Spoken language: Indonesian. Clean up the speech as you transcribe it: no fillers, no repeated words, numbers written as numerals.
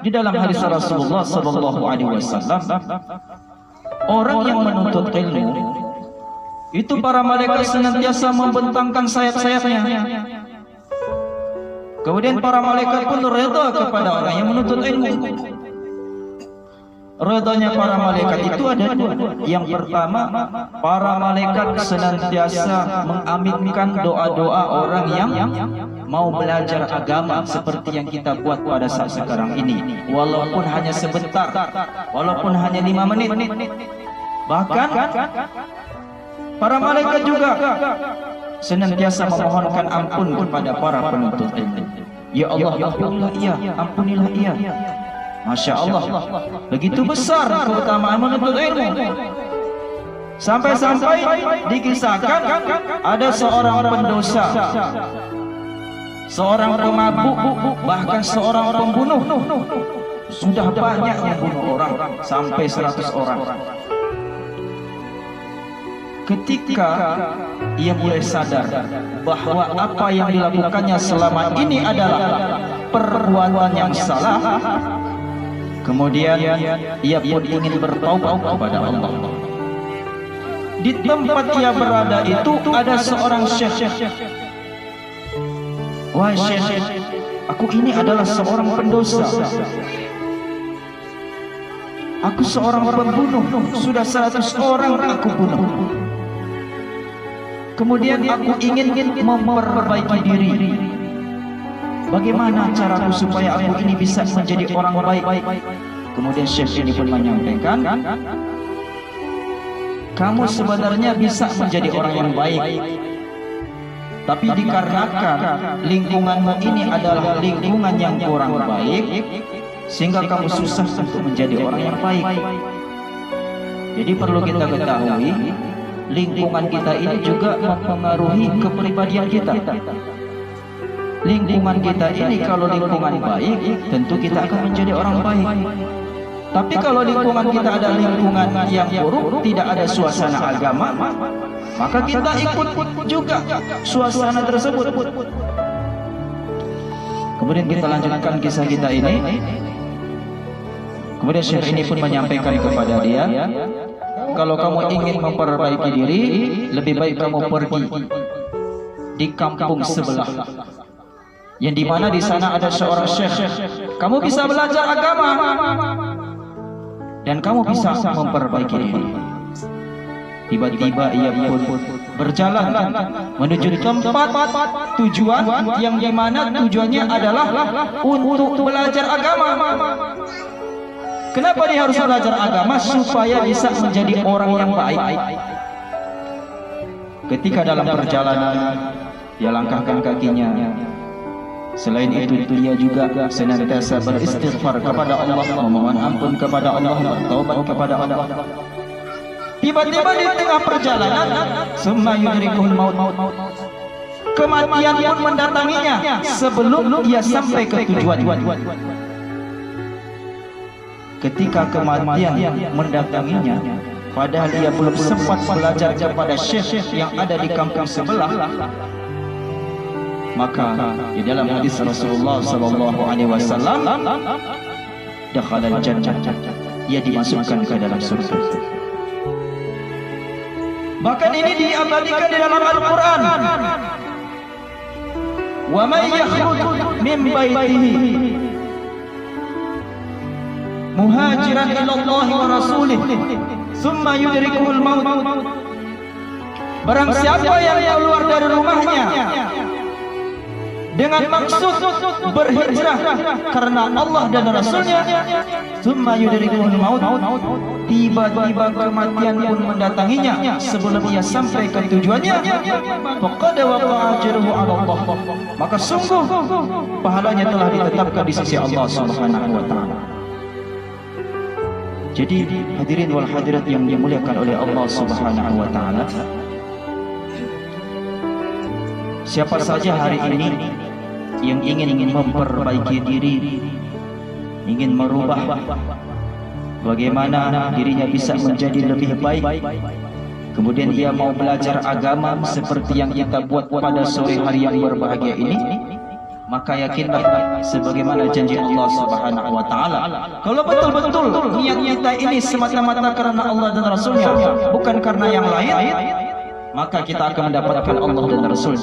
di dalam hadis Rasulullah sallallahu alaihi wasallam, orang yang menuntut ilmu itu para malaikat senantiasa membentangkan sayap-sayapnya. Kemudian para malaikat pun redha kepada orang yang menuntut ilmu. Redanya para malaikat itu ada dua. Yang pertama, para malaikat senantiasa mengaminkan doa-doa orang yang mau belajar agama seperti yang kita buat pada saat sekarang ini, walaupun hanya sebentar, walaupun hanya 5 menit. Bahkan para malaikat juga senantiasa memohonkan ampun kepada para penuntut ilmu. Ya Allah, ampunilah ia, ampunilah ia. Masya Allah, begitu besar keutamaan menuntut ilmu. Sampai-sampai dikisahkan ada seorang pendosa, seorang pemabuk, bahkan seorang pembunuh. Sudah banyak yang bunuh orang, sampai 100 orang. Ketika ia mulai sadar bahwa apa yang dilakukannya selama ini adalah perbuatan yang salah, kemudian ia pun ingin bertaubat kepada Allah. Di tempat ia berada itu ada seorang syekh. Wahai syekh, aku ini adalah seorang pendosa. Aku seorang pembunuh, sudah 100 orang aku bunuh. Kemudian aku ingin memperbaiki diri. Bagaimana caraku supaya aku ini bisa menjadi orang baik? Kemudian syekh ini pun menyampaikan, kamu sebenarnya bisa menjadi orang yang baik, tapi dikarenakan lingkunganmu ini adalah lingkungan yang kurang baik, sehingga kamu susah untuk menjadi orang yang baik. Jadi perlu kita ketahui, lingkungan kita ini juga mempengaruhi kepribadian kita. Lingkungan kita ini kalau lingkungan baik, tentu kita akan menjadi orang baik. Tapi kalau lingkungan kita ada lingkungan yang buruk, tidak ada suasana agama, maka kita ikut juga suasana tersebut. Kemudian kita lanjutkan kisah kita ini. Kemudian syekh ini pun menyampaikan kepada dia, kalau kamu ingin memperbaiki diri, lebih baik kamu pergi di kampung sebelah, yang dimana di sana ada seorang syekh. Kamu bisa belajar agama dan kamu bisa memperbaiki diri. Tiba-tiba ia pun berjalan menuju tempat tujuan yang dimana tujuannya adalah untuk belajar agama. Kenapa dia harus belajar agama? Supaya bisa menjadi orang yang baik. Ketika dalam perjalanan dia langkahkan kakinya, selain itu dia juga senantiasa beristighfar kepada Allah, memohon ampun kepada Allah, bertaubat kepada Allah. Tiba-tiba di tengah perjalanan, summa yudrikuhul maut, kematian pun mendatanginya sebelum dia sampai ke tujuan. Ketika kematian mendatanginya, padahal dia belum sempat belajar kepada syekh yang ada di kampung sebelah, maka di dalam hadis Rasulullah sallallahu alaihi wasallam, dakhalal jannah, ia dimasukkan ke dalam surga. Bahkan ini diabadikan di dalam Al-Quran. Wa may yakhruj min baitihi muhajiran ila Allah wa rasulih thumma yudrikuhul maut. Barang siapa yang keluar dari rumahnya dengan maksud berhijrah karena Allah dan Rasulnya, thumma yudrikuhul maut, tiba-tiba kematian pun mendatanginya sebelum ia sampai ke tujuannya, faqad waqa'a ajruhu 'ala Allah, maka sungguh pahalanya telah ditetapkan di sisi Allah Subhanahu wa taala. Jadi hadirin wal hadirat yang dimuliakan oleh Allah Subhanahu wa taala, siapa saja hari ini yang ingin memperbaiki diri, ingin merubah bagaimana dirinya bisa menjadi lebih baik, kemudian dia mau belajar agama seperti yang kita buat pada sore hari yang berbahagia ini, maka yakinlah sebagaimana janji Allah Subhanahu wa taala, kalau betul-betul niat kita ini semata-mata karena Allah dan Rasulnya, bukan karena yang lain, maka kita akan mendapatkan Allah dan Rasul.